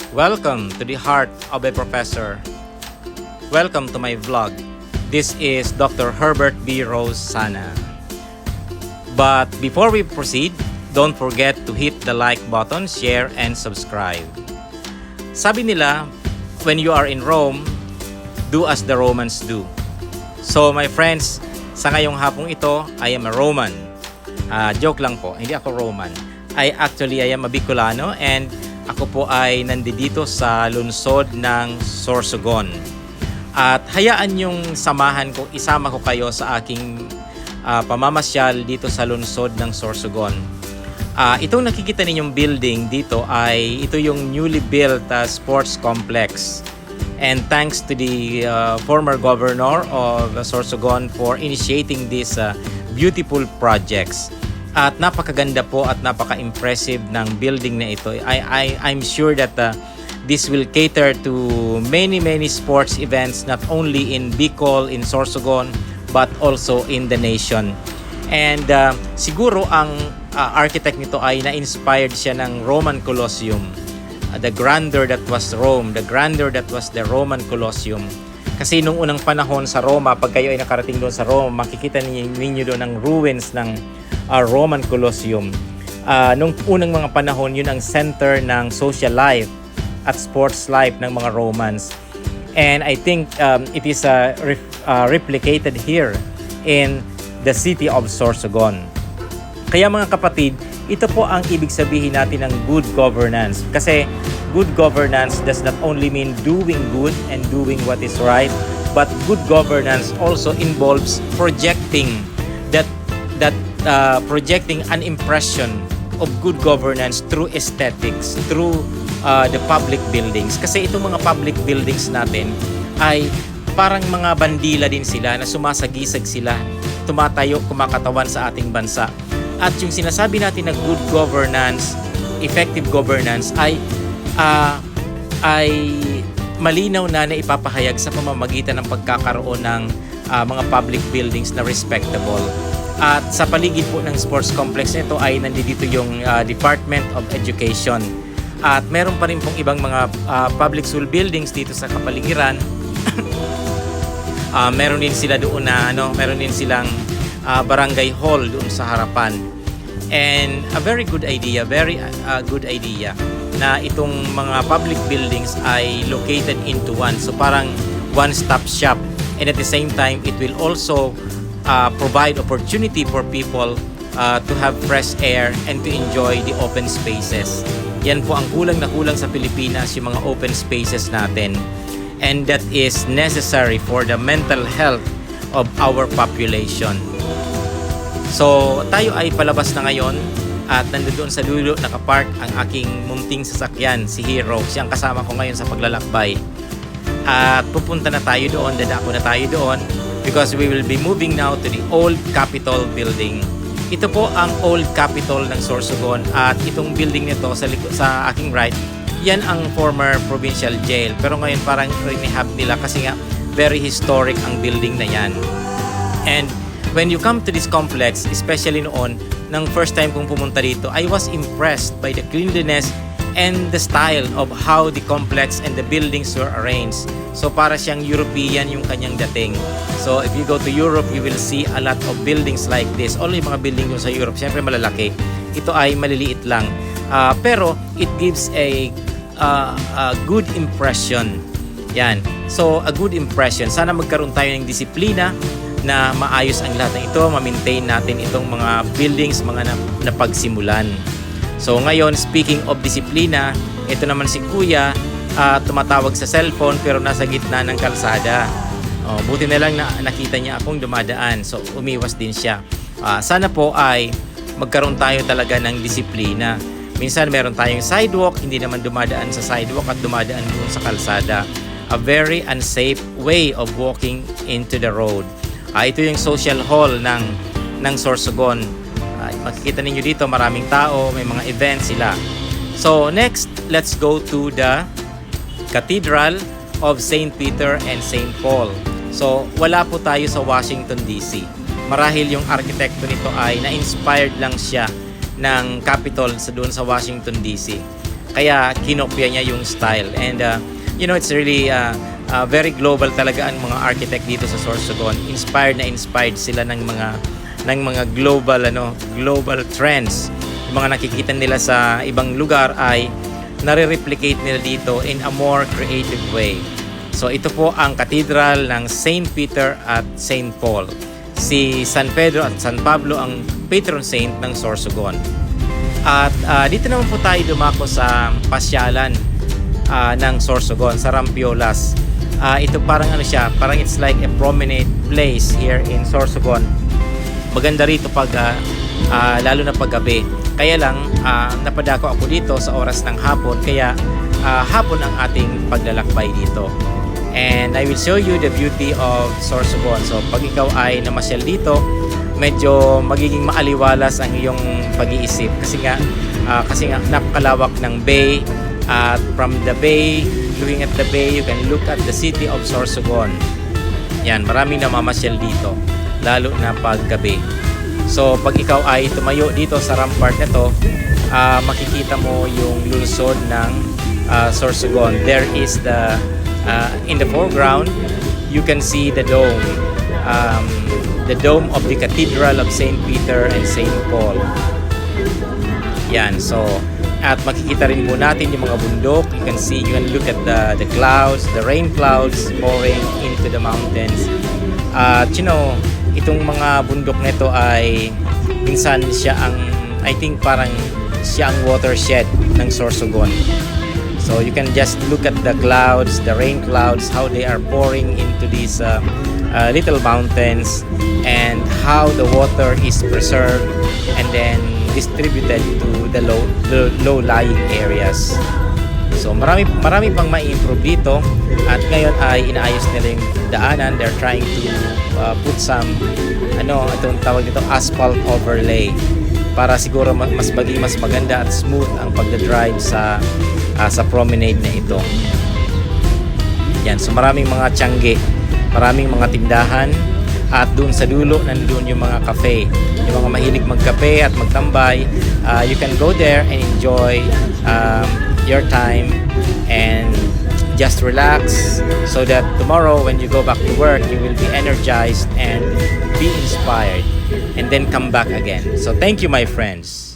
Welcome to the heart of a professor. Welcome to my vlog. This is Dr. Herbert B. Rose Sana. But before we proceed, don't forget to hit the like button, share, and subscribe. Sabi nila, when you are in Rome, do as the Romans do. So my friends, sa ngayong hapong ito, I am a Roman. Joke lang po, hindi ako Roman. I am a Bicolano and ako po ay nandito sa lungsod ng Sorsogon. At hayaan yung samahan ko, isama ko kayo sa aking pamamasyal dito sa lungsod ng Sorsogon. Itong nakikita ninyong building dito ay ito yung newly built sports complex. And thanks to the former governor of Sorsogon for initiating these beautiful projects. At napakaganda po at napaka-impressive ng building na ito. I'm sure that this will cater to many sports events not only in Bicol, in Sorsogon, but also in the nation. And siguro ang architect nito ay na-inspired siya ng Roman Colosseum. The grandeur that was Rome, the grandeur that was the Roman Colosseum. Kasi nung unang panahon sa Roma, pag kayo ay nakarating doon sa Roma, makikita ninyo doon ang ruins ng Roman Colosseum. Nung unang mga panahon, yun ang center ng social life at sports life ng mga Romans. And I think it is replicated here in the city of Sorsogon. Kaya mga kapatid, ito po ang ibig sabihin natin ng good governance. Kasi good governance does not only mean doing good and doing what is right, but good governance also involves projecting projecting an impression of good governance through aesthetics, through the public buildings. Kasi itong mga public buildings natin ay parang mga bandila din sila na sumasagisag sila, tumatayo, kumakatawan sa ating bansa. At yung sinasabi natin na good governance, effective governance ay malinaw na ipapahayag sa pamamagitan ng pagkakaroon ng mga public buildings na respectable. At sa paligid po ng sports complex nito ay nandito yung Department of Education. At meron pa rin pong ibang mga public school buildings dito sa kapaligiran. Meron din sila doon na meron din silang barangay hall doon sa harapan. And a very good idea na itong mga public buildings ay located into one. So parang one-stop shop. And at the same time, it will also provide opportunity for people to have fresh air and to enjoy the open spaces. Yan po ang kulang na kulang sa Pilipinas, yung mga open spaces natin. And that is necessary for the mental health of our population. So tayo ay palabas na ngayon at nandoon sa dulo nakapark ang aking munting sasakyan, si Hero. Siyang kasama ko ngayon sa paglalakbay. At pupunta na tayo doon, dadako na tayo doon because we will be moving now to the old Capitol building. Ito po ang old Capitol ng Sorsogon at itong building nito sa aking right, yan ang former provincial jail. Pero ngayon parang rehab nila kasi nga very historic ang building na yan. And when you come to this complex, especially noon, nang first time kong pumunta dito, I was impressed by the cleanliness and the style of how the complex and the buildings were arranged. So para siyang European yung kanyang dating. So if you go to Europe, you will see a lot of buildings like this. All yung mga building sa Europe, syempre malalaki. Ito ay maliliit lang. Pero it gives a good impression. Yan. So a good impression. Sana magkaroon tayo ng disiplina na maayos ang lahat ng ito, ma-maintain natin itong mga buildings, mga napagsimulan. So ngayon, speaking of disiplina, ito naman si Kuya, tumatawag sa cellphone pero nasa gitna ng kalsada. Buti na lang na nakita niya akong dumadaan, so umiwas din siya. Sana po ay magkaroon tayo talaga ng disiplina. Minsan meron tayong sidewalk, hindi naman dumadaan sa sidewalk at dumadaan doon sa kalsada. A very unsafe way of walking into the road. Ito yung social hall ng Sorsogon. Makikita ninyo dito maraming tao, may mga events sila. So next, let's go to the Cathedral of St. Peter and St. Paul. So wala po tayo sa Washington DC. Marahil yung arkitekto nito ay na-inspired lang siya ng Capitol doon sa Washington DC. Kaya kinopya niya yung style. And it's really very global talaga ang mga architect dito sa Sorsogon. Inspired sila ng mga global trends. Yung mga nakikita nila sa ibang lugar ay nare-replicate nila dito in a more creative way. So ito po ang Cathedral ng St. Peter at St. Paul. Si San Pedro at San Pablo ang patron saint ng Sorsogon. At dito naman po tayo dumako sa pasyalan ng Sorsogon, sa Rampiolas. Ito parang parang it's like a promenade place here in Sorsogon. Maganda rito pag lalo na pag gabi. Kaya lang napadako ako dito sa oras ng hapon, kaya hapon ang ating paglalakbay dito. And I will show you the beauty of Sorsogon. So pag ikaw ay namasyal dito, medyo magiging maaliwalas ang iyong pag-iisip kasi nga napakalawak ng bay, at from the bay, looking at the bay, you can look at the city of Sorsogon. Yan, maraming namamasyal dito, lalo na pag gabi. So pag ikaw ay tumayo dito sa rampart na to, makikita mo yung lungsod ng Sorsogon. There is in the foreground, you can see the dome of the Cathedral of St. Peter and St. Paul. Yan, so at makikita rin po natin yung mga bundok. You can look at the clouds, the rain clouds pouring into the mountains. Itong mga bundok nito ay minsan I think parang siya ang watershed ng Sorsogon. So you can just look at the clouds, the rain clouds, how they are pouring into these little mountains, and how the water is preserved and then distributed to the low-lying areas. So marami pang ma-improve dito, at ngayon ay inaayos nila yung daanan. They're trying to put some itong tawag dito, asphalt overlay, para siguro mas maganda at smooth ang pagdadrive sa promenade na ito. Yan, so maraming mga tiyangge, maraming mga tindahan, at doon sa dulo nandoon yung mga cafe, yung mga mahilig magkape at magtambay. You can go there and enjoy your time and just relax, so that tomorrow when you go back to work, you will be energized and be inspired, and then come back again. So thank you, my friends.